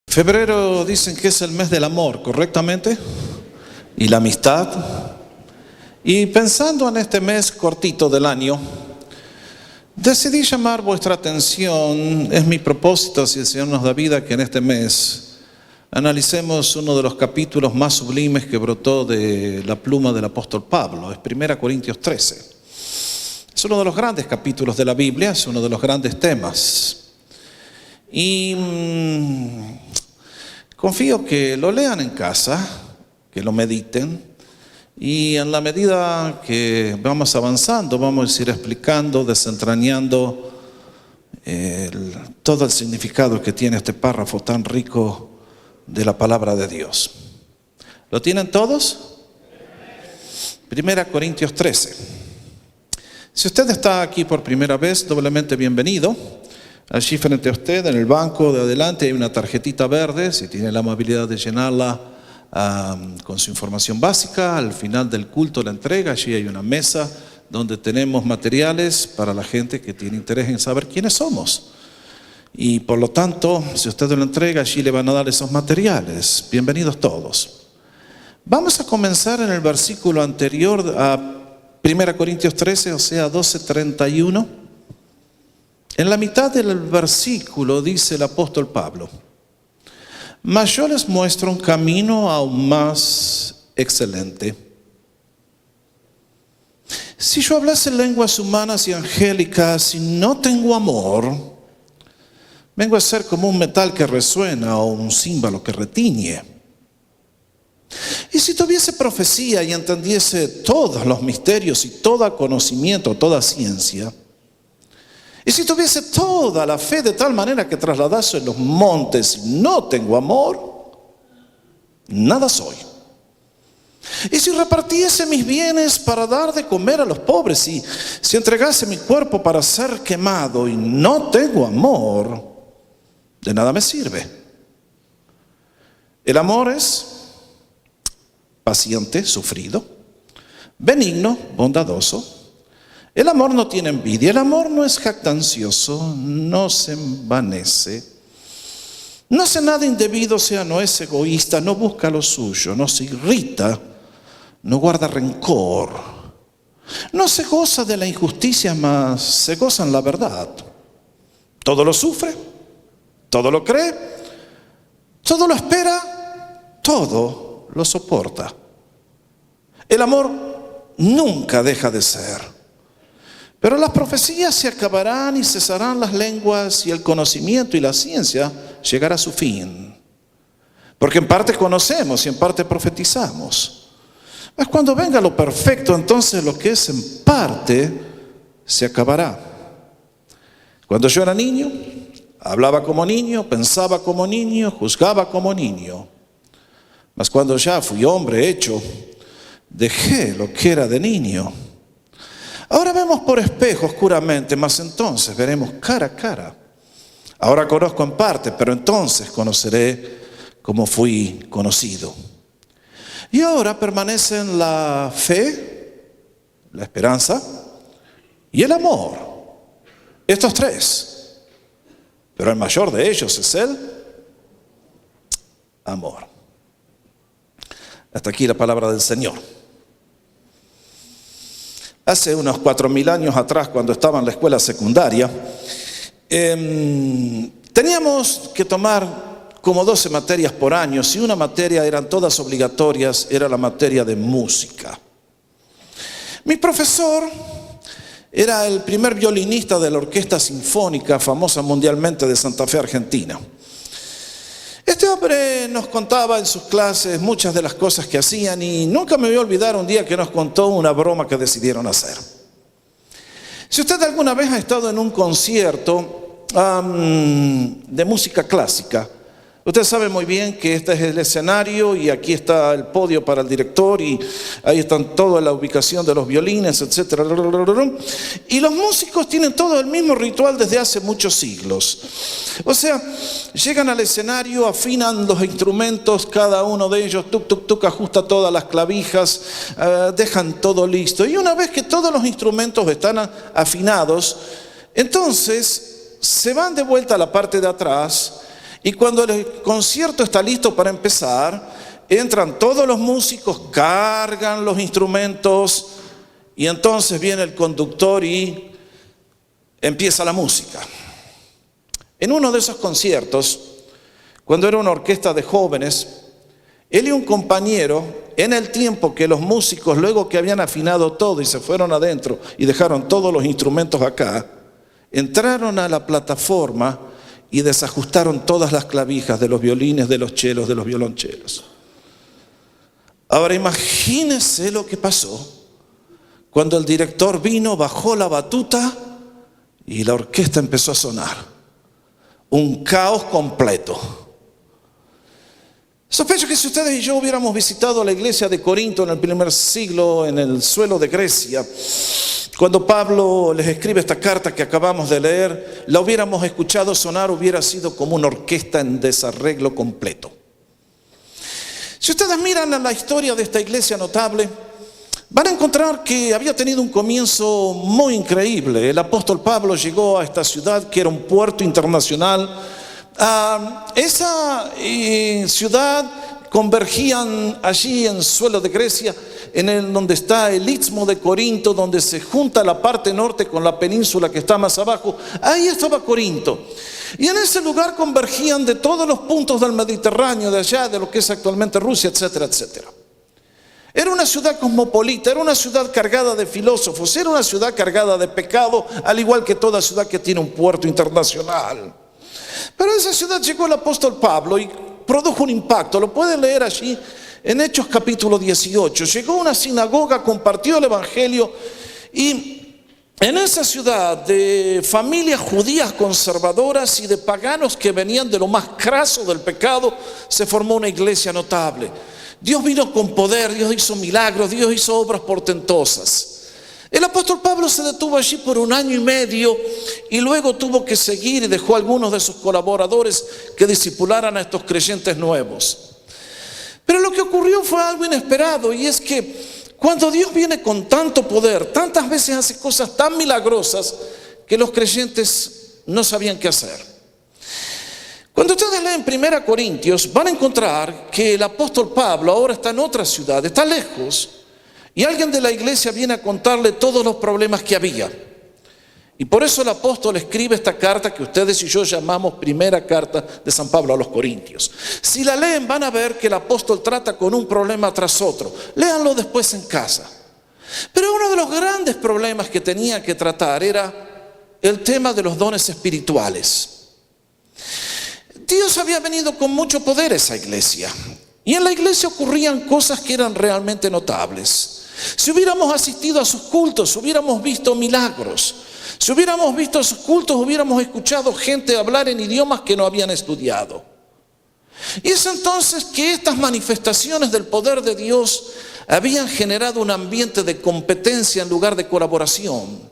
Febrero dicen que es el mes del amor, ¿correctamente? Y la amistad. Y pensando en este mes cortito del año, decidí llamar vuestra atención, es mi propósito, si el Señor nos da vida, que en este mes analicemos uno de los capítulos más sublimes que brotó de la pluma del apóstol Pablo, es 1 Corintios 13. Es uno de los grandes capítulos de la Biblia, es uno de los grandes temas. Y confío que lo lean en casa, que lo mediten, y en la medida que vamos avanzando, vamos a ir explicando, desentrañando todo el significado que tiene este párrafo tan rico de la palabra de Dios. ¿Lo tienen todos? 1 Corintios 13. Si usted está aquí por primera vez, doblemente bienvenido. Allí frente a usted, en el banco de adelante, hay una tarjetita verde. Si tiene la amabilidad de llenarla con su información básica, al final del culto la entrega. Allí hay una mesa donde tenemos materiales para la gente que tiene interés en saber quiénes somos. Y por lo tanto, si usted lo entrega, allí le van a dar esos materiales. Bienvenidos todos. Vamos a comenzar en el versículo anterior a 1 Corintios 13, o sea, 12:31. En la mitad del versículo dice el apóstol Pablo: mas yo les muestro un camino aún más excelente. Si yo hablase lenguas humanas y angélicas y no tengo amor, vengo a ser como un metal que resuena o un címbalo que retiñe. Y si tuviese profecía y entendiese todos los misterios y todo conocimiento, toda ciencia, y si tuviese toda la fe de tal manera que trasladase los montes y no tengo amor, nada soy. Y si repartiese mis bienes para dar de comer a los pobres, y si entregase mi cuerpo para ser quemado y no tengo amor, de nada me sirve. El amor es paciente, sufrido, benigno, bondadoso. El amor no tiene envidia, el amor no es jactancioso, no se envanece, no hace nada indebido, o sea, no es egoísta, no busca lo suyo, no se irrita, no guarda rencor, no se goza de la injusticia, mas se goza en la verdad. Todo lo sufre, todo lo cree, todo lo espera, todo lo soporta. El amor nunca deja de ser. Pero las profecías se acabarán y cesarán las lenguas, y el conocimiento y la ciencia llegará a su fin. Porque en parte conocemos y en parte profetizamos. Mas cuando venga lo perfecto, entonces lo que es en parte se acabará. Cuando yo era niño, hablaba como niño, pensaba como niño, juzgaba como niño. Mas cuando ya fui hombre hecho, dejé lo que era de niño. Ahora vemos por espejo oscuramente, mas entonces veremos cara a cara. Ahora conozco en parte, pero entonces conoceré como fui conocido. Y ahora permanecen la fe, la esperanza y el amor. Estos tres. Pero el mayor de ellos es el amor. Hasta aquí la palabra del Señor. Hace unos 4.000 años atrás, cuando estaba en la escuela secundaria, teníamos que tomar como 12 materias por año. Si una materia eran todas obligatorias, era la materia de música. Mi profesor era el primer violinista de la orquesta sinfónica famosa mundialmente de Santa Fe, Argentina. Este hombre nos contaba en sus clases muchas de las cosas que hacían, y nunca me voy a olvidar un día que nos contó una broma que decidieron hacer. Si usted alguna vez ha estado en un concierto de música clásica, usted sabe muy bien que este es el escenario y aquí está el podio para el director, y ahí están toda la ubicación de los violines, etc. Y los músicos tienen todo el mismo ritual desde hace muchos siglos. O sea, llegan al escenario, afinan los instrumentos, cada uno de ellos, tuc, tuc, tuc, ajusta todas las clavijas, dejan todo listo. Y una vez que todos los instrumentos están afinados, entonces se van de vuelta a la parte de atrás Y cuando el concierto está listo para empezar, entran todos los músicos, cargan los instrumentos y entonces viene el conductor y empieza la música. En uno de esos conciertos, cuando era una orquesta de jóvenes, él y un compañero, en el tiempo que los músicos, luego que habían afinado todo y se fueron adentro y dejaron todos los instrumentos acá, entraron a la plataforma y desajustaron todas las clavijas de los violines, de los chelos, de los violonchelos. Ahora imagínense lo que pasó cuando el director vino, bajó la batuta y la orquesta empezó a sonar. Un caos completo. Sospecho que si ustedes y yo hubiéramos visitado la iglesia de Corinto en el primer siglo, en el suelo de Grecia, cuando Pablo les escribe esta carta que acabamos de leer, la hubiéramos escuchado sonar, hubiera sido como una orquesta en desarreglo completo. Si ustedes miran a la historia de esta iglesia notable, van a encontrar que había tenido un comienzo muy increíble. El apóstol Pablo llegó a esta ciudad que era un puerto internacional. Esa ciudad convergían allí en suelo de Grecia, donde está el istmo de Corinto, donde se junta la parte norte con la península que está más abajo. Ahí estaba Corinto. Y en ese lugar convergían de todos los puntos del Mediterráneo, de allá, de lo que es actualmente Rusia, etcétera, etcétera. Era una ciudad cosmopolita, era una ciudad cargada de filósofos, era una ciudad cargada de pecado, al igual que toda ciudad que tiene un puerto internacional. Pero a esa ciudad llegó el apóstol Pablo y produjo un impacto. Lo pueden leer allí en Hechos capítulo 18. Llegó a una sinagoga, compartió el evangelio y en esa ciudad de familias judías conservadoras y de paganos que venían de lo más craso del pecado, se formó una iglesia notable. Dios vino con poder, Dios hizo milagros, Dios hizo obras portentosas. El apóstol Pablo se detuvo allí por 1 año y medio y luego tuvo que seguir y dejó a algunos de sus colaboradores que discipularan a estos creyentes nuevos. Pero lo que ocurrió fue algo inesperado, y es que cuando Dios viene con tanto poder, tantas veces hace cosas tan milagrosas que los creyentes no sabían qué hacer. Cuando ustedes leen 1 Corintios van a encontrar que el apóstol Pablo ahora está en otra ciudad, está lejos. Y alguien de la iglesia viene a contarle todos los problemas que había. Y por eso el apóstol escribe esta carta que ustedes y yo llamamos primera carta de San Pablo a los Corintios. Si la leen van a ver que el apóstol trata con un problema tras otro. Léanlo después en casa. Pero uno de los grandes problemas que tenía que tratar era el tema de los dones espirituales. Dios había venido con mucho poder a esa iglesia. Y en la iglesia ocurrían cosas que eran realmente notables. Si hubiéramos asistido a sus cultos, hubiéramos visto milagros. Si hubiéramos visto sus cultos, hubiéramos escuchado gente hablar en idiomas que no habían estudiado. Y es entonces que estas manifestaciones del poder de Dios habían generado un ambiente de competencia en lugar de colaboración.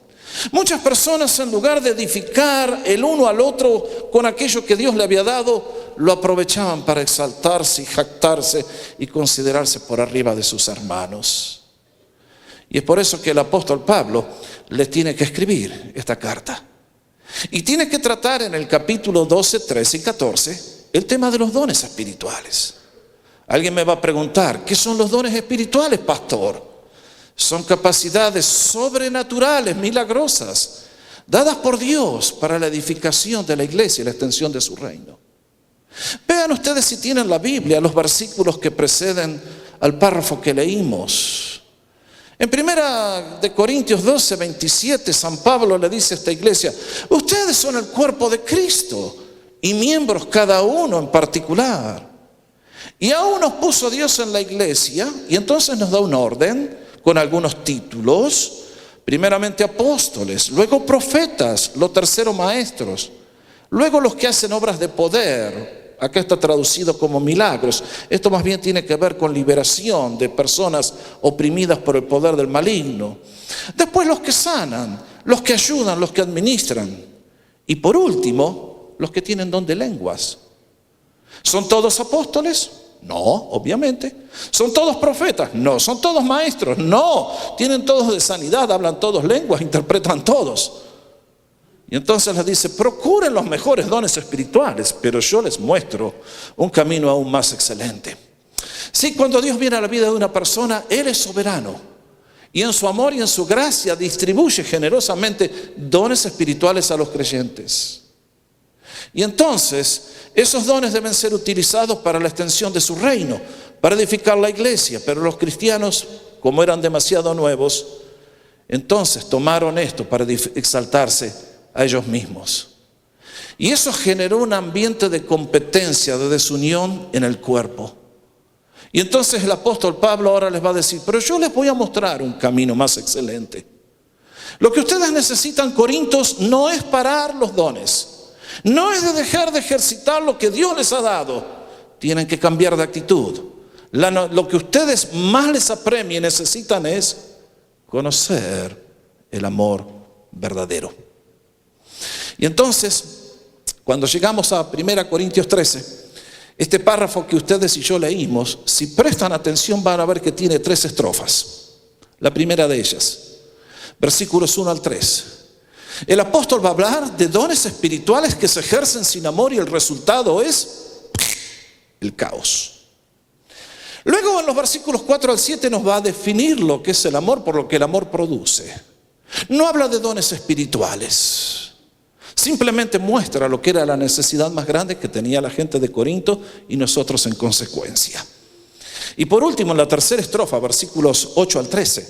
Muchas personas, en lugar de edificar el uno al otro con aquello que Dios le había dado, lo aprovechaban para exaltarse y jactarse y considerarse por arriba de sus hermanos. Y es por eso que el apóstol Pablo les tiene que escribir esta carta. Y tiene que tratar en el capítulo 12, 13 y 14 el tema de los dones espirituales. Alguien me va a preguntar, ¿qué son los dones espirituales, pastor? Son capacidades sobrenaturales, milagrosas, dadas por Dios para la edificación de la iglesia y la extensión de su reino. Vean ustedes, si tienen la Biblia, los versículos que preceden al párrafo que leímos. En 1 Corintios 12, 27, San Pablo le dice a esta iglesia: ustedes son el cuerpo de Cristo y miembros cada uno en particular. Y aún nos puso Dios en la iglesia y entonces nos da un orden con algunos títulos. Primeramente apóstoles, luego profetas, lo tercero maestros, luego los que hacen obras de poder. Acá está traducido como milagros. Esto más bien tiene que ver con liberación de personas oprimidas por el poder del maligno. Después los que sanan, los que ayudan, los que administran. Y por último, los que tienen don de lenguas. ¿Son todos apóstoles? No, obviamente. ¿Son todos profetas? No. ¿Son todos maestros? No. ¿Tienen todos de sanidad? ¿Hablan todos lenguas? ¿Interpretan todos? Y entonces les dice, procuren los mejores dones espirituales, pero yo les muestro un camino aún más excelente. Sí, cuando Dios viene a la vida de una persona, Él es soberano. Y en su amor y en su gracia distribuye generosamente dones espirituales a los creyentes. Y entonces, esos dones deben ser utilizados para la extensión de su reino, para edificar la iglesia. Pero los cristianos, como eran demasiado nuevos, entonces tomaron esto para exaltarse a ellos mismos. Y eso generó un ambiente de competencia, de desunión en el cuerpo. Y entonces el apóstol Pablo ahora les va a decir, pero yo les voy a mostrar un camino más excelente. Lo que ustedes necesitan, Corintios, no es parar los dones, no es de dejar de ejercitar lo que Dios les ha dado. Tienen que cambiar de actitud. Lo que ustedes más les apremia y necesitan es conocer el amor verdadero. Y entonces, cuando llegamos a 1 Corintios 13, este párrafo que ustedes y yo leímos, si prestan atención van a ver que tiene 3 estrofas. La primera de ellas, versículos 1 al 3. El apóstol va a hablar de dones espirituales que se ejercen sin amor y el resultado es el caos. Luego en los versículos 4 al 7 nos va a definir lo que es el amor, por lo que el amor produce. No habla de dones espirituales. Simplemente muestra lo que era la necesidad más grande que tenía la gente de Corinto y nosotros en consecuencia. Y por último, en la tercera estrofa, versículos 8 al 13,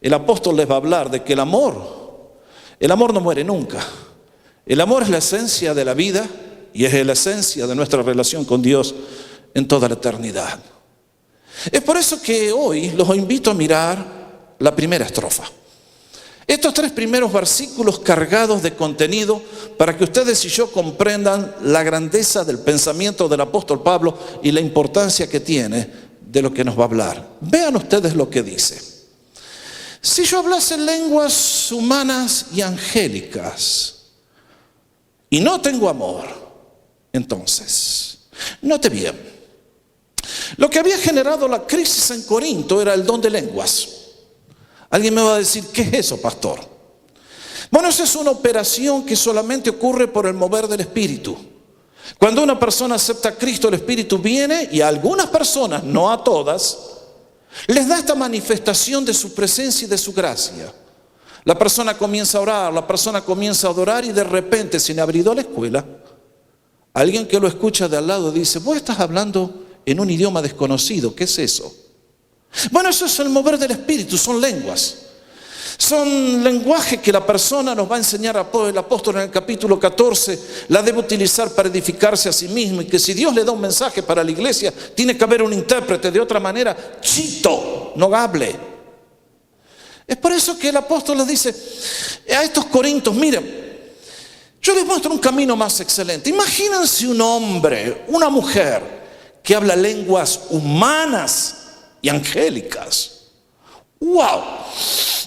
el apóstol les va a hablar de que el amor no muere nunca. El amor es la esencia de la vida y es la esencia de nuestra relación con Dios en toda la eternidad. Es por eso que hoy los invito a mirar la primera estrofa. Estos 3 primeros versículos cargados de contenido para que ustedes y yo comprendan la grandeza del pensamiento del apóstol Pablo y la importancia que tiene de lo que nos va a hablar. Vean ustedes lo que dice. Si yo hablase lenguas humanas y angélicas y no tengo amor, entonces, note bien, lo que había generado la crisis en Corinto era el don de lenguas. Alguien me va a decir, ¿qué es eso, pastor? Bueno, esa es una operación que solamente ocurre por el mover del Espíritu. Cuando una persona acepta a Cristo, el Espíritu viene y a algunas personas, no a todas, les da esta manifestación de su presencia y de su gracia. La persona comienza a orar, la persona comienza a adorar y de repente, sin haber ido a la escuela, alguien que lo escucha de al lado dice, vos estás hablando en un idioma desconocido, ¿qué es eso? Bueno, eso es el mover del Espíritu, son lenguas. Son lenguaje que la persona nos va a enseñar el apóstol en el capítulo 14, la debe utilizar para edificarse a sí mismo y que si Dios le da un mensaje para la iglesia, tiene que haber un intérprete, de otra manera, chito, no hable. Es por eso que el apóstol les dice a estos corintios, miren, yo les muestro un camino más excelente. Imagínense un hombre, una mujer que habla lenguas humanas y angélicas. ¡Wow!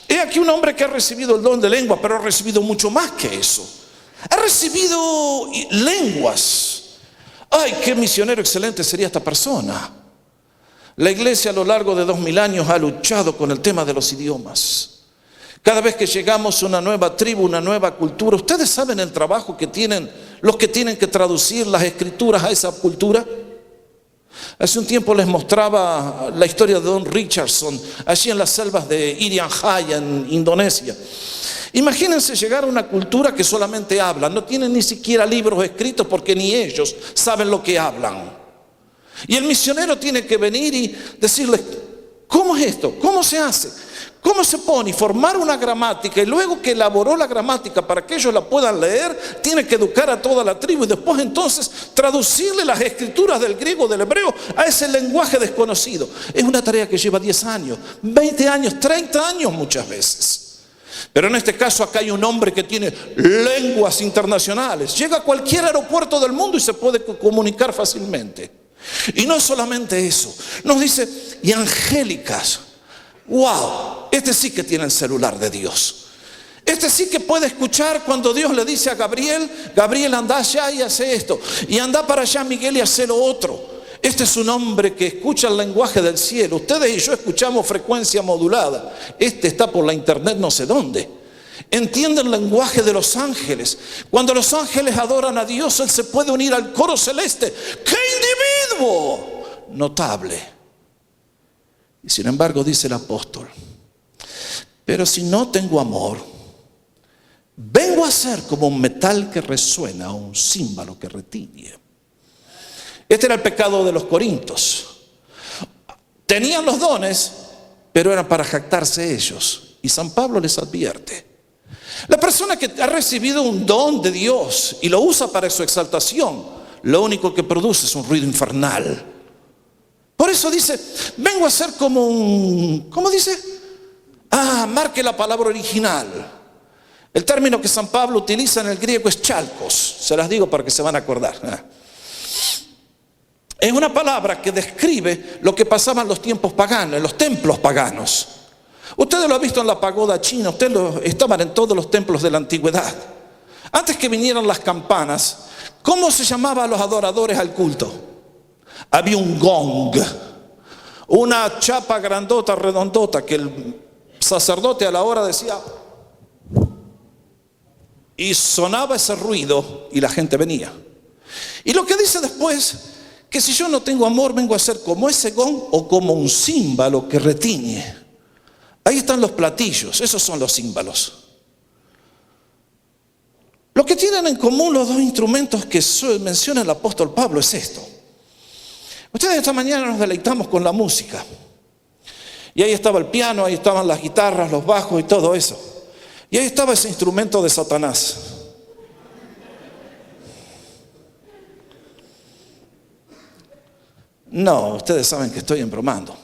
He aquí un hombre que ha recibido el don de lengua, pero ha recibido mucho más que eso. Ha recibido lenguas. ¡Ay, qué misionero excelente sería esta persona! La iglesia a lo largo de 2000 años ha luchado con el tema de los idiomas. Cada vez que llegamos a una nueva tribu, una nueva cultura, ¿ustedes saben el trabajo que tienen los que tienen que traducir las escrituras a esa cultura? Hace un tiempo les mostraba la historia de Don Richardson, allí en las selvas de Irian Jaya, en Indonesia. Imagínense llegar a una cultura que solamente habla, no tienen ni siquiera libros escritos porque ni ellos saben lo que hablan. Y el misionero tiene que venir y decirles, ¿cómo es esto? ¿Cómo se hace? ¿Cómo se pone? Y formar una gramática y luego que elaboró la gramática para que ellos la puedan leer, tiene que educar a toda la tribu y después entonces traducirle las escrituras del griego, del hebreo, a ese lenguaje desconocido. Es una tarea que lleva 10 años, 20 años, 30 años muchas veces. Pero en este caso acá hay un hombre que tiene lenguas internacionales. Llega a cualquier aeropuerto del mundo y se puede comunicar fácilmente. Y no solamente eso, nos dice, y angélicas. ¡Wow! Este sí que tiene el celular de Dios. Este sí que puede escuchar cuando Dios le dice a Gabriel, Gabriel, anda allá y hace esto. Y anda para allá, Miguel, y hace lo otro. Este es un hombre que escucha el lenguaje del cielo. Ustedes y yo escuchamos frecuencia modulada. Este está por la internet no sé dónde. entiende el lenguaje de los ángeles. Cuando los ángeles adoran a Dios, Él se puede unir al coro celeste. ¡Qué individuo notable! Y sin embargo dice el apóstol, pero si no tengo amor, vengo a ser como un metal que resuena o un címbalo que retiñe. Este era el pecado de los corintios. Tenían los dones, pero eran para jactarse ellos. Y San Pablo les advierte: la persona que ha recibido un don de Dios y lo usa para su exaltación, lo único que produce es un ruido infernal. Por eso dice, vengo a ser como un... ¿Cómo dice? Marque la palabra original. El término que San Pablo utiliza en el griego es chalcos. Se las digo para que se van a acordar. Es una palabra que describe lo que pasaba en los tiempos paganos, en los templos paganos. Ustedes lo han visto en la pagoda china, estaban en todos los templos de la antigüedad. Antes que vinieran las campanas, ¿cómo se llamaban a los adoradores al culto? Había un gong, una chapa grandota, redondota, que el sacerdote a la hora decía, y sonaba ese ruido y la gente venía. Y lo que dice después, que si yo no tengo amor, vengo a ser como ese gong o como un címbalo que retiñe. Ahí están los platillos, esos son los címbalos. Lo que tienen en común los dos instrumentos que menciona el apóstol Pablo es esto. Ustedes esta mañana nos deleitamos con la música. Y ahí estaba el piano, ahí estaban las guitarras, los bajos y todo eso. Y ahí estaba ese instrumento de Satanás. No, ustedes saben que estoy embromando.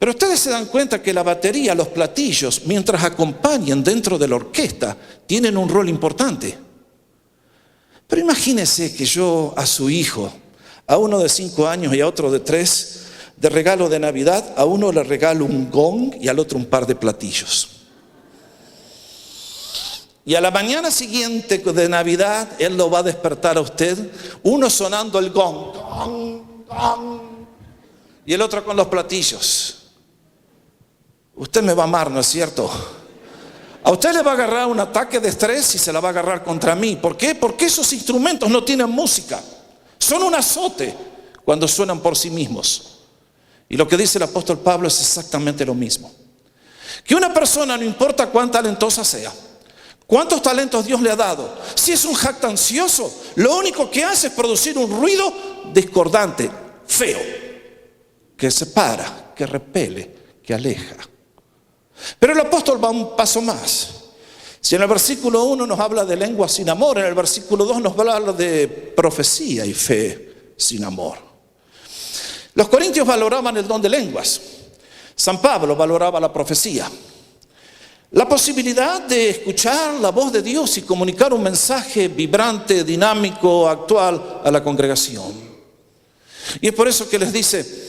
Pero ustedes se dan cuenta que la batería, los platillos, mientras acompañan dentro de la orquesta, tienen un rol importante. Pero imagínense que yo a su hijo, a uno de 5 años y a otro de 3, de regalo de Navidad, a uno le regalo un gong y al otro un par de platillos. Y a la mañana siguiente de Navidad, él lo va a despertar a usted, uno sonando el gong, gong, gong, y el otro con los platillos. Usted me va a amar, ¿no es cierto? A usted le va a agarrar un ataque de estrés y se la va a agarrar contra mí. ¿Por qué? Porque esos instrumentos no tienen música. Son un azote cuando suenan por sí mismos. Y lo que dice el apóstol Pablo es exactamente lo mismo. Que una persona, no importa cuán talentosa sea, cuántos talentos Dios le ha dado, si es un jactancioso, lo único que hace es producir un ruido discordante, feo, que separa, que repele, que aleja. Pero el apóstol va un paso más. Si en el versículo 1 nos habla de lengua sin amor, en el versículo 2 nos habla de profecía y fe sin amor. Los corintios valoraban el don de lenguas. San Pablo valoraba la profecía. La posibilidad de escuchar la voz de Dios y comunicar un mensaje vibrante, dinámico, actual a la congregación. Y es por eso que les dice,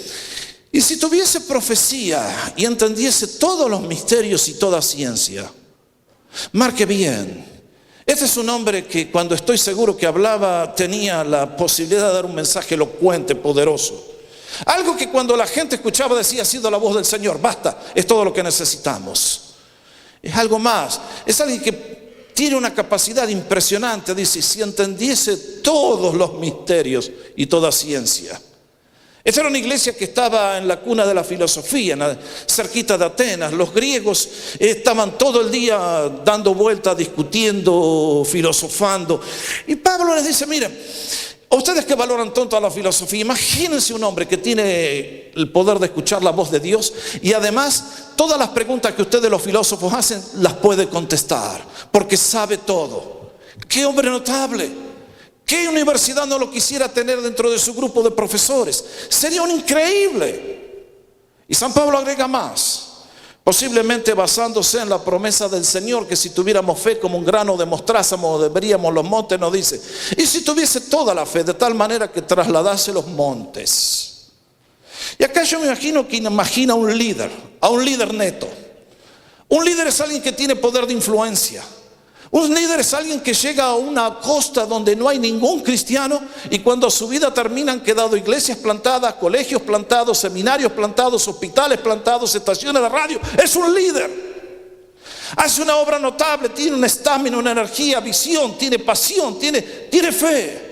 y si tuviese profecía y entendiese todos los misterios y toda ciencia, marque bien, este es un hombre que cuando estoy seguro que hablaba tenía la posibilidad de dar un mensaje elocuente, poderoso. Algo que cuando la gente escuchaba decía, ha sido la voz del Señor, basta, es todo lo que necesitamos. Es algo más, es alguien que tiene una capacidad impresionante, dice, si entendiese todos los misterios y toda ciencia. Esta era una iglesia que estaba en la cuna de la filosofía, cerquita de Atenas. Los griegos estaban todo el día dando vueltas, discutiendo, filosofando. Y Pablo les dice, miren, a ustedes que valoran tanto a la filosofía, imagínense un hombre que tiene el poder de escuchar la voz de Dios y además todas las preguntas que ustedes los filósofos hacen las puede contestar, porque sabe todo. ¡Qué hombre notable! ¿Qué universidad no lo quisiera tener dentro de su grupo de profesores? Sería un increíble. Y San Pablo agrega más, posiblemente basándose en la promesa del Señor, que si tuviéramos fe como un grano de mostaza moveríamos los montes, nos dice. Y si tuviese toda la fe, de tal manera que trasladase los montes. Y acá yo me imagino que imagina a un líder neto. Un líder es alguien que tiene poder de influencia. Un líder es alguien que llega a una costa donde no hay ningún cristiano y cuando su vida termina han quedado iglesias plantadas, colegios plantados, seminarios plantados, hospitales plantados, estaciones de radio. Es un líder. Hace una obra notable, tiene una estamina, una energía, visión, tiene pasión, tiene fe.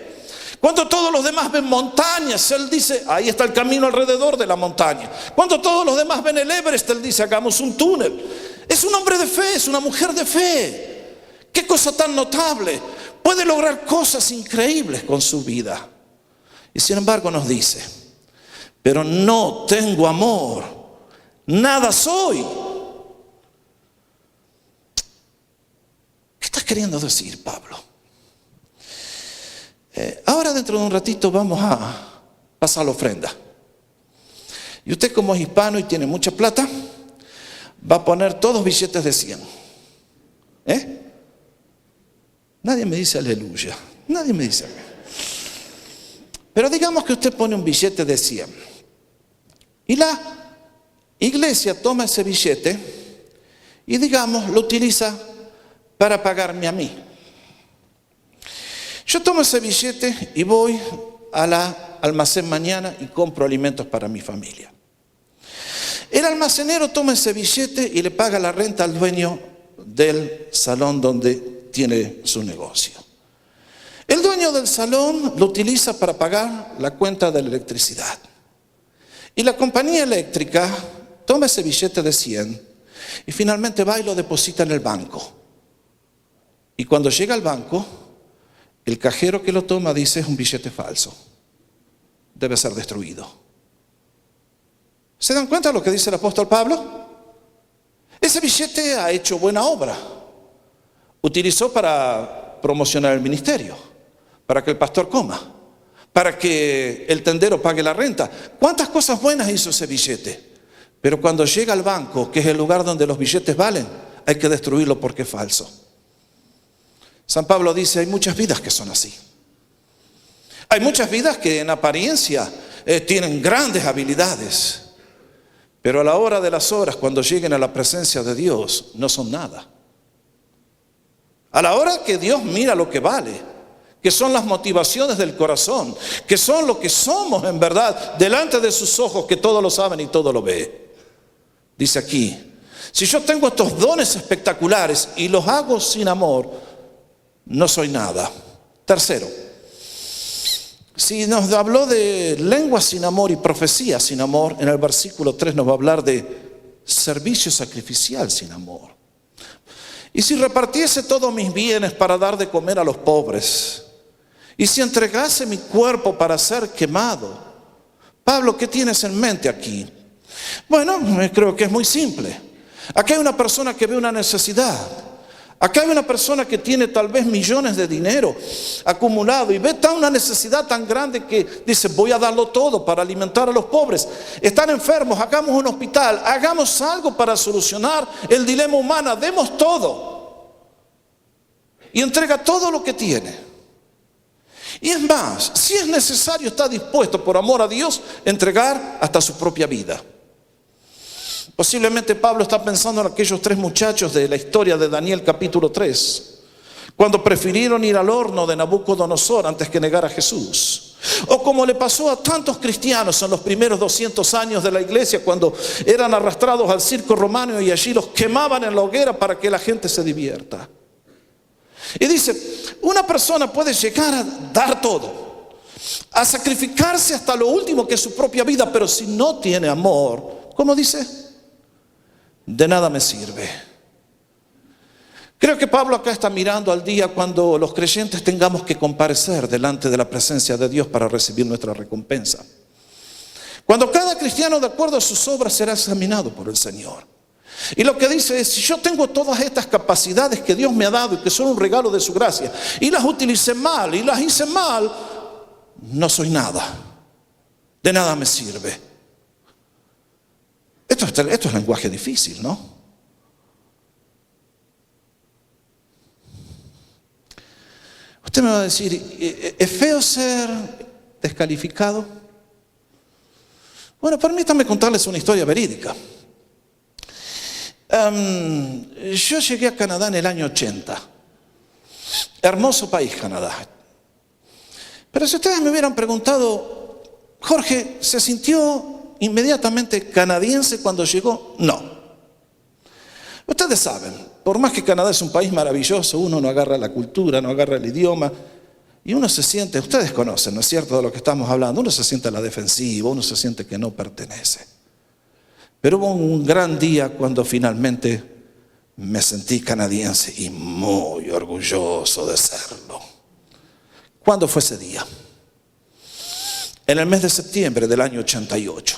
Cuando todos los demás ven montañas, él dice, ahí está el camino alrededor de la montaña. Cuando todos los demás ven el Everest, él dice, hagamos un túnel. Es un hombre de fe, es una mujer de fe. Qué cosa tan notable. Puede lograr cosas increíbles con su vida. Y sin embargo nos dice, pero no tengo amor, nada soy. ¿Qué estás queriendo decir, Pablo? Ahora dentro de un ratito vamos a pasar la ofrenda. Y usted, como es hispano y tiene mucha plata, va a poner todos billetes de 100. Nadie me dice aleluya. Nadie me dice amén. Pero digamos que usted pone un billete de 100. Y la iglesia toma ese billete y, digamos, lo utiliza para pagarme a mí. Yo tomo ese billete y voy al almacén mañana y compro alimentos para mi familia. El almacenero toma ese billete y le paga la renta al dueño del salón donde tiene su negocio. El dueño del salón lo utiliza para pagar la cuenta de la electricidad. Y la compañía eléctrica toma ese billete de 100 y finalmente va y lo deposita en el banco. Y cuando llega al banco, el cajero que lo toma dice, es un billete falso, debe ser destruido. ¿Se dan cuenta de lo que dice el apóstol Pablo? Ese billete ha hecho buena obra. Utilizó para promocionar el ministerio, para que el pastor coma, para que el tendero pague la renta. ¿Cuántas cosas buenas hizo ese billete? Pero cuando llega al banco, que es el lugar donde los billetes valen, hay que destruirlo porque es falso. San Pablo dice, hay muchas vidas que son así. Hay muchas vidas que en apariencia tienen grandes habilidades, pero a la hora de las horas, cuando lleguen a la presencia de Dios, no son nada. A la hora que Dios mira lo que vale, que son las motivaciones del corazón, que son lo que somos en verdad, delante de sus ojos, que todo lo saben y todo lo ve. Dice aquí, si yo tengo estos dones espectaculares y los hago sin amor, no soy nada. Tercero, si nos habló de lengua sin amor y profecía sin amor, en el versículo 3 nos va a hablar de servicio sacrificial sin amor. Y si repartiese todos mis bienes para dar de comer a los pobres, y si entregase mi cuerpo para ser quemado. Pablo, ¿qué tienes en mente aquí? Bueno, creo que es muy simple. Aquí hay una persona que ve una necesidad. Acá hay una persona que tiene tal vez millones de dinero acumulado y ve una necesidad tan grande que dice, voy a darlo todo para alimentar a los pobres. Están enfermos, hagamos un hospital, hagamos algo para solucionar el dilema humano, demos todo. Y entrega todo lo que tiene. Y es más, si es necesario, está dispuesto por amor a Dios a entregar hasta su propia vida. Posiblemente Pablo está pensando en aquellos 3 muchachos de la historia de Daniel capítulo 3, cuando prefirieron ir al horno de Nabucodonosor antes que negar a Jesús. O como le pasó a tantos cristianos en los primeros 200 años de la iglesia, cuando eran arrastrados al circo romano y allí los quemaban en la hoguera para que la gente se divierta. Y dice, una persona puede llegar a dar todo, a sacrificarse hasta lo último que es su propia vida, pero si no tiene amor, ¿cómo dice? De nada me sirve. Creo que Pablo acá está mirando al día cuando los creyentes tengamos que comparecer delante de la presencia de Dios para recibir nuestra recompensa. Cuando cada cristiano, de acuerdo a sus obras, será examinado por el Señor. Y lo que dice es, si yo tengo todas estas capacidades que Dios me ha dado y que son un regalo de su gracia, y las utilicé mal y las hice mal, no soy nada. De nada me sirve. Esto es lenguaje difícil, ¿no? Usted me va a decir, ¿es feo ser descalificado? Bueno, permítanme contarles una historia verídica. Yo llegué a Canadá en el año 80. Hermoso país, Canadá. Pero si ustedes me hubieran preguntado, Jorge, ¿se sintió inmediatamente canadiense cuando llegó? No. Ustedes saben, por más que Canadá es un país maravilloso, uno no agarra la cultura, no agarra el idioma, y uno se siente, ustedes conocen, ¿no es cierto?, de lo que estamos hablando, uno se siente a la defensiva, uno se siente que no pertenece. Pero hubo un gran día cuando finalmente me sentí canadiense y muy orgulloso de serlo. ¿Cuándo fue ese día? En el mes de septiembre del año 88.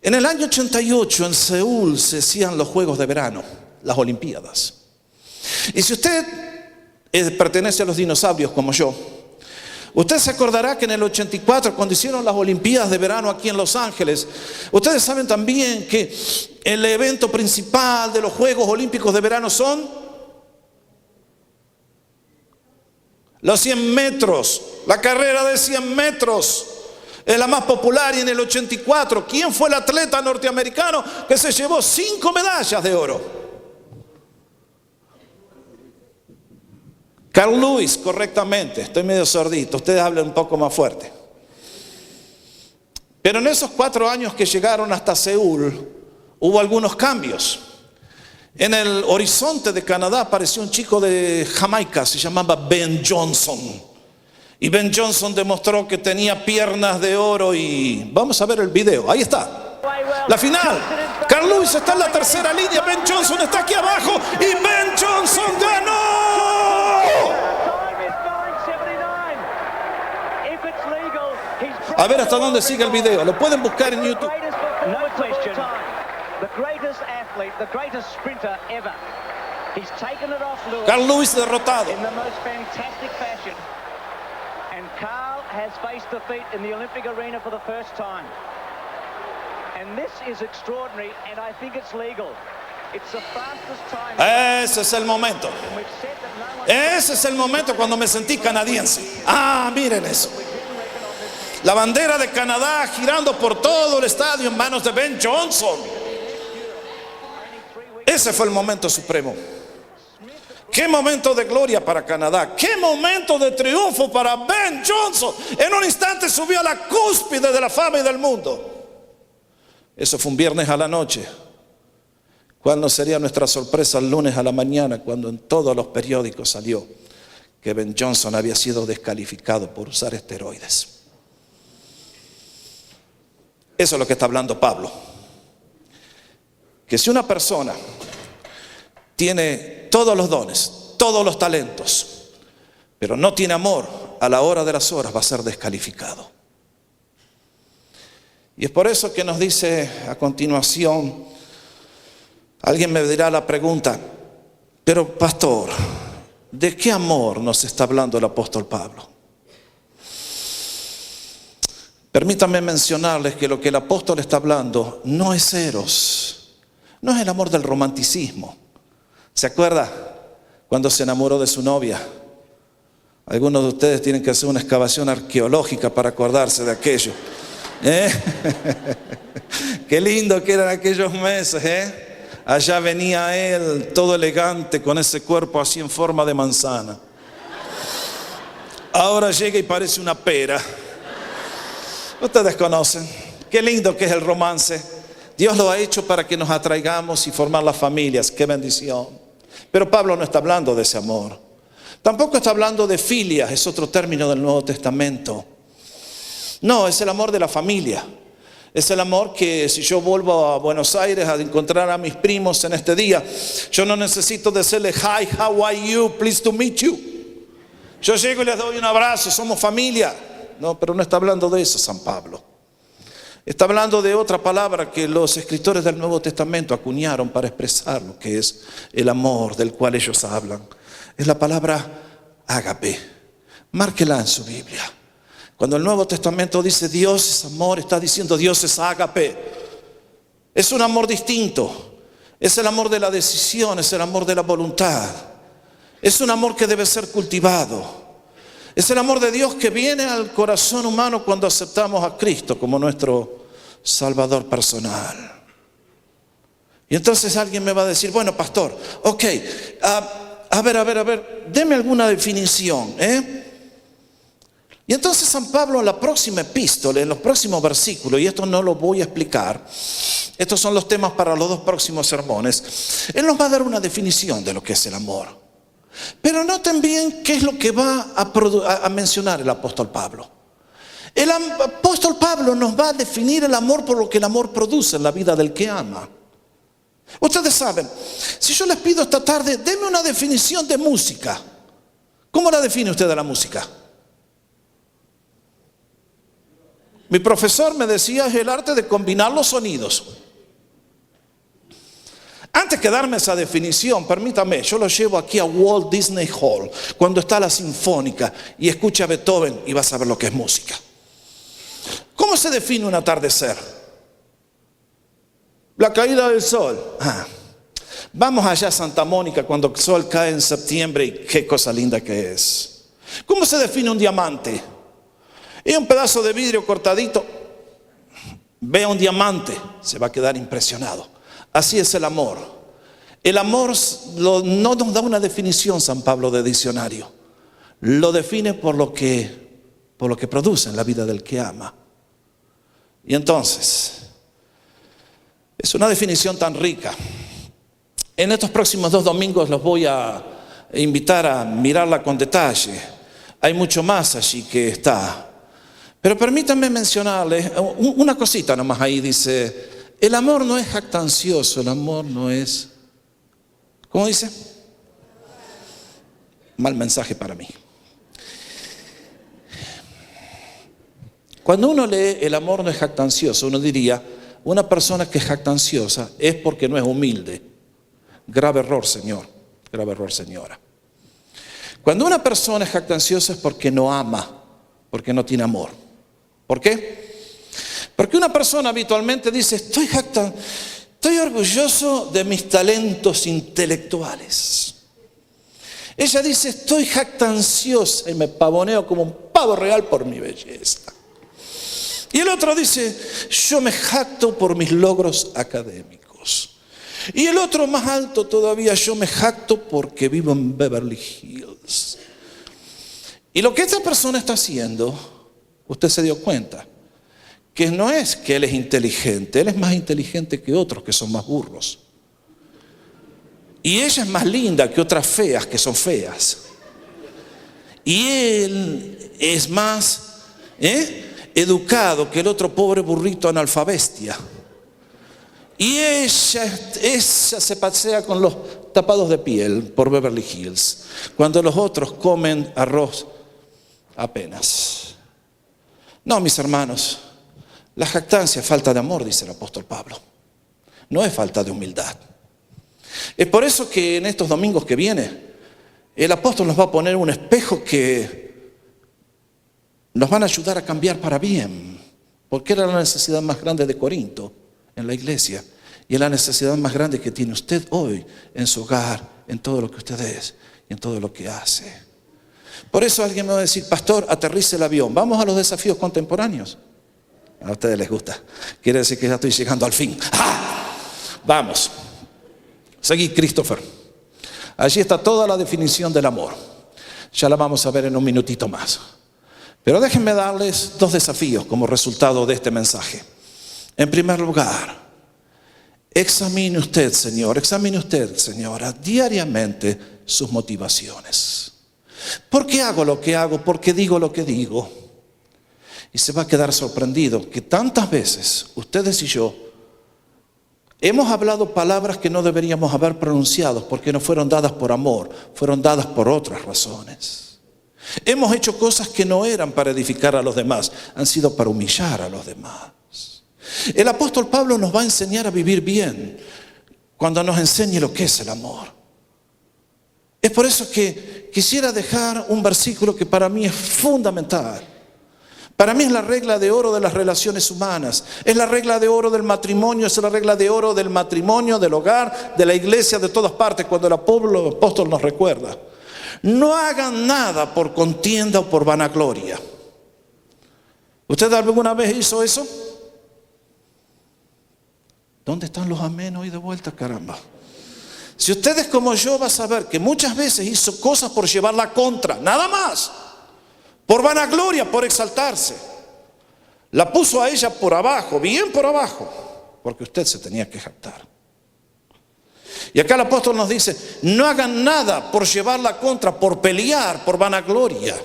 En el año 88 en Seúl se hacían los Juegos de Verano, las Olimpiadas. Y si usted pertenece a los dinosaurios como yo, usted se acordará que en el 84, cuando hicieron las Olimpiadas de Verano aquí en Los Ángeles, ustedes saben también que el evento principal de los Juegos Olímpicos de Verano son los 100 metros, la carrera de 100 metros. Es la más popular. Y en el 84, ¿quién fue el atleta norteamericano que se llevó 5 medallas de oro? Carl Lewis, correctamente. Estoy medio sordito, ustedes hablan un poco más fuerte. Pero en esos 4 años que llegaron hasta Seúl, hubo algunos cambios. En el horizonte de Canadá apareció un chico de Jamaica, se llamaba Ben Johnson. Y Ben Johnson demostró que tenía piernas de oro y vamos a ver el video. Ahí está. La final. Carl Lewis está en la tercera línea. Ben Johnson está aquí abajo y Ben Johnson ganó. A ver hasta dónde sigue el video. Lo pueden buscar en YouTube. Carl Lewis derrotado. And Carl has faced defeat in the Olympic arena for the first time. And this is extraordinary, and I think it's legal. It's the fastest time. Ese es el momento. Ese es el momento cuando me sentí canadiense. Ah, miren eso. La bandera de Canadá girando por todo el estadio en manos de Ben Johnson. Ese fue el momento supremo. Qué momento de gloria para Canadá. Qué momento de triunfo para Ben Johnson. En un instante subió a la cúspide de la fama y del mundo. Eso fue un viernes a la noche. ¿Cuál no sería nuestra sorpresa el lunes a la mañana cuando en todos los periódicos salió que Ben Johnson había sido descalificado por usar esteroides? Eso es lo que está hablando Pablo. Que si una persona tiene todos los dones, todos los talentos, pero no tiene amor, a la hora de las horas va a ser descalificado. Y es por eso que nos dice a continuación, alguien me dirá la pregunta, pero pastor, ¿de qué amor nos está hablando el apóstol Pablo? Permítanme mencionarles que lo que el apóstol está hablando no es eros, no es el amor del romanticismo. ¿Se acuerda cuando se enamoró de su novia? Algunos de ustedes tienen que hacer una excavación arqueológica para acordarse de aquello. Qué lindo que eran aquellos meses, Allá venía él, todo elegante, con ese cuerpo así en forma de manzana. Ahora llega y parece una pera. Ustedes conocen. Qué lindo que es el romance. Dios lo ha hecho para que nos atraigamos y formar las familias. Qué bendición. Pero Pablo no está hablando de ese amor. Tampoco está hablando de filia, es otro término del Nuevo Testamento. No, es el amor de la familia. Es el amor que si yo vuelvo a Buenos Aires a encontrar a mis primos en este día, yo no necesito decirle, hi, how are you, pleased to meet you. Yo llego y les doy un abrazo, somos familia. No, pero no está hablando de eso San Pablo. Está hablando de otra palabra que los escritores del Nuevo Testamento acuñaron para expresar lo que es el amor del cual ellos hablan. Es la palabra ágape. Márquela en su Biblia. Cuando el Nuevo Testamento dice Dios es amor, está diciendo Dios es ágape. Es un amor distinto. Es el amor de la decisión, es el amor de la voluntad. Es un amor que debe ser cultivado. Es el amor de Dios que viene al corazón humano cuando aceptamos a Cristo como nuestro Salvador personal. Y entonces alguien me va a decir, bueno, pastor, ok, a ver, deme alguna definición. Y entonces San Pablo en la próxima epístola, en los próximos versículos, y esto no lo voy a explicar, estos son los temas para los 2 próximos sermones, él nos va a dar una definición de lo que es el amor. Pero noten bien qué es lo que va a mencionar el apóstol Pablo. El apóstol Pablo nos va a definir el amor por lo que el amor produce en la vida del que ama. Ustedes saben, si yo les pido esta tarde, denme una definición de música. ¿Cómo la define usted de la música? Mi profesor me decía, es el arte de combinar los sonidos. Antes que darme esa definición, permítame, yo lo llevo aquí a Walt Disney Hall, cuando está la sinfónica, y escucha a Beethoven y va a saber lo que es música. ¿Cómo se define un atardecer? La caída del sol. Vamos allá a Santa Mónica cuando el sol cae en septiembre y qué cosa linda que es. ¿Cómo se define un diamante? Es un pedazo de vidrio cortadito. Ve un diamante, se va a quedar impresionado. Así es el amor. El amor no nos da una definición San Pablo de diccionario. Lo define por lo que produce en la vida del que ama. Y entonces, es una definición tan rica. En estos próximos 2 domingos los voy a invitar a mirarla con detalle. Hay mucho más allí que está. Pero permítanme mencionarles una cosita nomás ahí. Dice, el amor no es jactancioso, el amor no es... ¿Cómo dice? Mal mensaje para mí. Cuando uno lee el amor no es jactancioso, uno diría, una persona que es jactanciosa es porque no es humilde. Grave error, señor. Grave error, señora. Cuando una persona es jactanciosa es porque no ama, porque no tiene amor. ¿Por qué? Porque una persona habitualmente dice, estoy orgulloso de mis talentos intelectuales. Ella dice, estoy jactanciosa y me pavoneo como un pavo real por mi belleza. Y el otro dice, yo me jacto por mis logros académicos. Y el otro más alto todavía, yo me jacto porque vivo en Beverly Hills. Y lo que esta persona está haciendo, usted se dio cuenta, que no es que él es inteligente, él es más inteligente que otros que son más burros. Y ella es más linda que otras feas que son feas. Y él es más educado que el otro pobre burrito analfabestia. Y ella se pasea con los tapados de piel por Beverly Hills, cuando los otros comen arroz apenas. No, mis hermanos, la jactancia es falta de amor, dice el apóstol Pablo. No es falta de humildad. Es por eso que en estos domingos que viene, el apóstol nos va a poner un espejo que nos van a ayudar a cambiar para bien. Porque era la necesidad más grande de Corinto en la iglesia. Y es la necesidad más grande que tiene usted hoy en su hogar, en todo lo que usted es y en todo lo que hace. Por eso alguien me va a decir, pastor, aterrice el avión. Vamos a los desafíos contemporáneos. A ustedes les gusta. Quiere decir que ya estoy llegando al fin. ¡Ah! Vamos. Seguí, Christopher. Allí está toda la definición del amor. Ya la vamos a ver en un minutito más. Pero déjenme darles 2 desafíos como resultado de este mensaje. En primer lugar, examine usted, señora, diariamente sus motivaciones. ¿Por qué hago lo que hago? ¿Por qué digo lo que digo? Y se va a quedar sorprendido que tantas veces ustedes y yo hemos hablado palabras que no deberíamos haber pronunciado porque no fueron dadas por amor, fueron dadas por otras razones. Hemos hecho cosas que no eran para edificar a los demás, han sido para humillar a los demás. El apóstol Pablo nos va a enseñar a vivir bien cuando nos enseñe lo que es el amor. Es por eso que quisiera dejar un versículo que para mí es fundamental. Para mí es la regla de oro de las relaciones humanas. Es la regla de oro del matrimonio, es la regla de oro del matrimonio, del hogar, de la iglesia, de todas partes, cuando el apóstol nos recuerda. No hagan nada por contienda o por vanagloria. ¿Usted alguna vez hizo eso? ¿Dónde están los amén hoy de vuelta, caramba? Si usted es como yo, va a saber que muchas veces hizo cosas por llevar la contra, nada más. por vanagloria, por exaltarse. La puso a ella por abajo, bien por abajo, porque usted se tenía que jactar. Y acá el apóstol nos dice, no hagan nada por llevarla contra, por pelear, por vanagloria.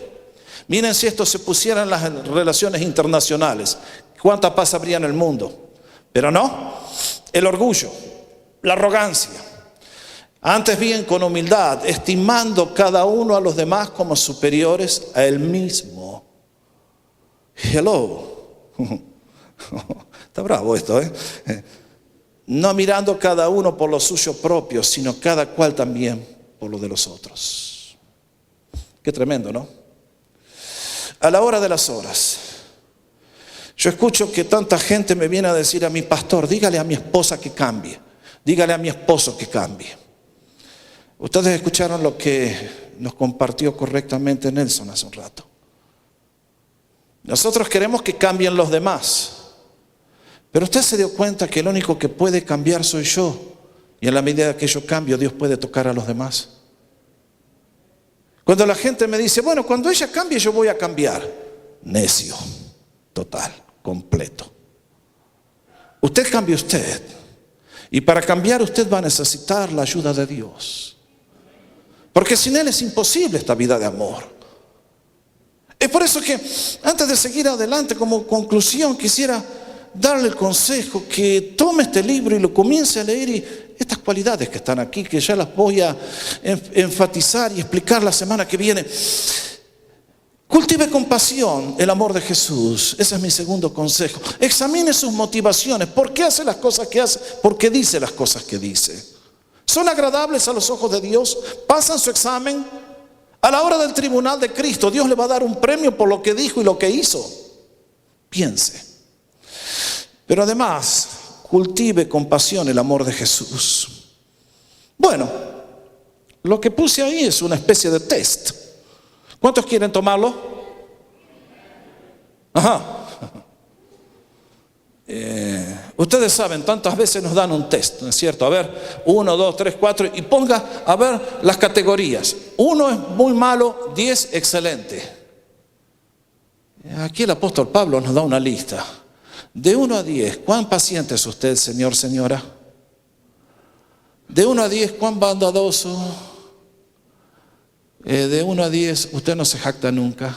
Miren si esto se pusiera en las relaciones internacionales, cuánta paz habría en el mundo. Pero no, el orgullo, la arrogancia. Antes bien con humildad, estimando cada uno a los demás como superiores a él mismo. Hello. Está bravo esto, ¿eh? No mirando cada uno por lo suyo propio, sino cada cual también por lo de los otros. Qué tremendo, ¿no? A la hora de las horas, yo escucho que tanta gente me viene a decir a mi pastor, dígale a mi esposa que cambie, dígale a mi esposo que cambie. Ustedes escucharon lo que nos compartió correctamente Nelson hace un rato. Nosotros queremos que cambien los demás. Pero usted se dio cuenta que el único que puede cambiar soy yo. Y en la medida que yo cambio, Dios puede tocar a los demás. Cuando la gente me dice, bueno, cuando ella cambie, yo voy a cambiar. Necio, total, completo. Usted cambie usted. Y para cambiar usted va a necesitar la ayuda de Dios. Porque sin Él es imposible esta vida de amor. Es por eso que antes de seguir adelante, como conclusión, quisiera darle el consejo que tome este libro y lo comience a leer, y estas cualidades que están aquí, que ya las voy a enfatizar y explicar la semana que viene. Cultive con pasión el amor de Jesús. Ese es mi segundo consejo. Examine sus motivaciones. ¿Por qué hace las cosas que hace? ¿Por qué dice las cosas que dice? ¿Son agradables a los ojos de Dios? ¿Pasan su examen? A la hora del tribunal de Cristo, Dios le va a dar un premio por lo que dijo y lo que hizo. Piense. Pero además, cultive con pasión el amor de Jesús. Bueno, lo que puse ahí es una especie de test. ¿Cuántos quieren tomarlo? Ajá. Ustedes saben, tantas veces nos dan un test, ¿no es cierto? A ver, 1, 2, 3, 4, y ponga a ver las categorías. 1 es muy malo, 10 excelente. Aquí el apóstol Pablo nos da una lista. De 1 a 10, ¿cuán paciente es usted, señor, señora? De 1 a 10, ¿cuán bondadoso? De 1 a 10, usted no se jacta nunca.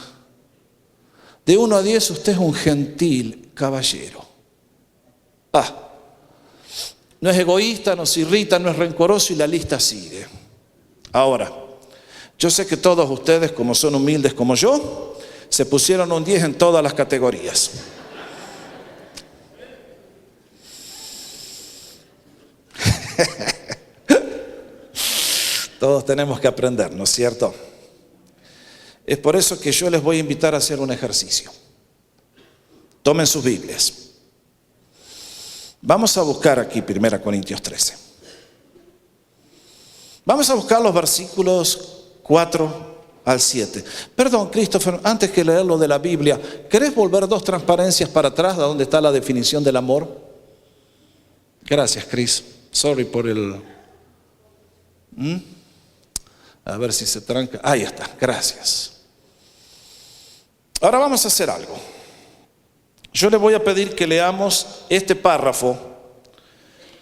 De 1 a 10, usted es un gentil caballero. No es egoísta, no se irrita, no es rencoroso, y la lista sigue. Ahora, yo sé que todos ustedes, como son humildes como yo, se pusieron un 10 en todas las categorías. Todos tenemos que aprender, ¿no es cierto? Es por eso que yo les voy a invitar a hacer un ejercicio. Tomen sus Biblias. Vamos a buscar aquí 1 Corintios 13. Vamos a buscar los versículos 4 al 7. Perdón, Christopher, antes que leer lo de la Biblia, ¿querés volver 2 transparencias para atrás, de donde está la definición del amor? Gracias, Chris. Sorry por el... A ver si se tranca. Ahí está, gracias. Ahora vamos a hacer algo. Yo le voy a pedir que leamos este párrafo,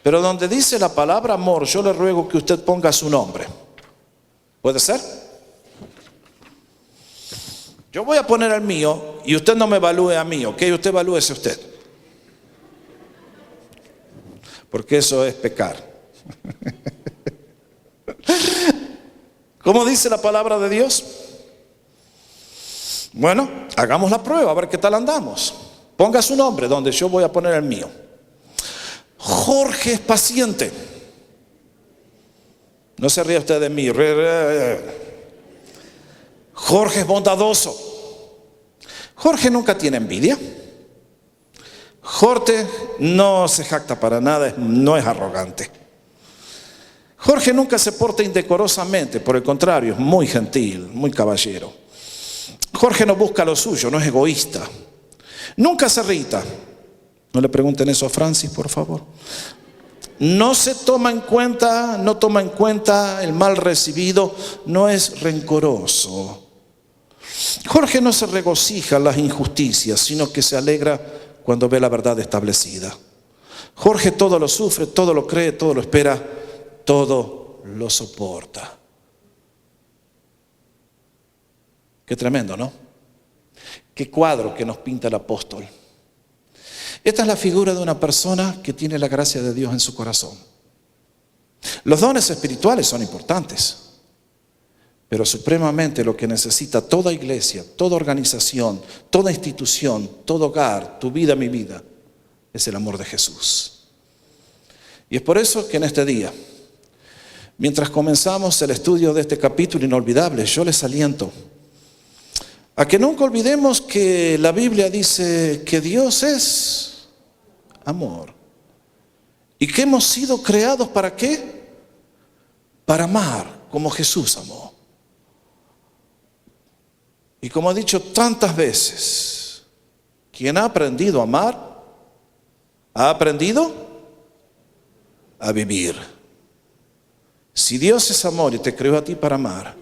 pero donde dice la palabra amor, yo le ruego que usted ponga su nombre. ¿Puede ser? Yo voy a poner el mío y usted no me evalúe a mí, ¿ok? Usted evalúese usted. Porque eso es pecar. ¿Cómo dice la palabra de Dios? Bueno, hagamos la prueba, a ver qué tal andamos. Ponga su nombre donde yo voy a poner el mío. Jorge es paciente. No se ría usted de mí. Jorge es bondadoso. Jorge nunca tiene envidia. Jorge no se jacta para nada, no es arrogante. Jorge nunca se porta indecorosamente, por el contrario, es muy gentil, muy caballero. Jorge no busca lo suyo, no es egoísta. Nunca se irrita. No le pregunten eso a Francis, por favor. No toma en cuenta el mal recibido, no es rencoroso. Jorge no se regocija en las injusticias, sino que se alegra cuando ve la verdad establecida. Jorge todo lo sufre, todo lo cree, todo lo espera, todo lo soporta. Qué tremendo, ¿no? Qué cuadro que nos pinta el apóstol. Esta es la figura de una persona que tiene la gracia de Dios en su corazón. Los dones espirituales son importantes, pero supremamente lo que necesita toda iglesia, toda organización, toda institución, todo hogar, tu vida, mi vida, es el amor de Jesús. Y es por eso que en este día, mientras comenzamos el estudio de este capítulo inolvidable, yo les aliento a que nunca olvidemos que la Biblia dice que Dios es amor. ¿Y que hemos sido creados para qué? Para amar como Jesús amó. Y como he dicho tantas veces, quien ha aprendido a amar, ha aprendido a vivir. Si Dios es amor y te creó a ti para amar,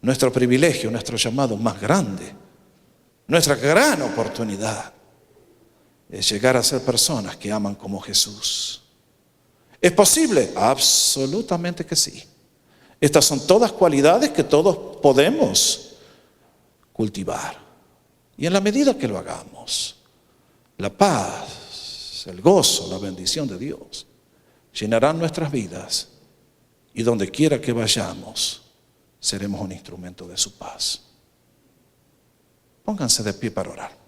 nuestro privilegio, nuestro llamado más grande, nuestra gran oportunidad es llegar a ser personas que aman como Jesús. ¿Es posible? Absolutamente que sí. Estas son todas cualidades que todos podemos cultivar. Y en la medida que lo hagamos, la paz, el gozo, la bendición de Dios llenarán nuestras vidas y donde quiera que vayamos, seremos un instrumento de su paz. Pónganse de pie para orar.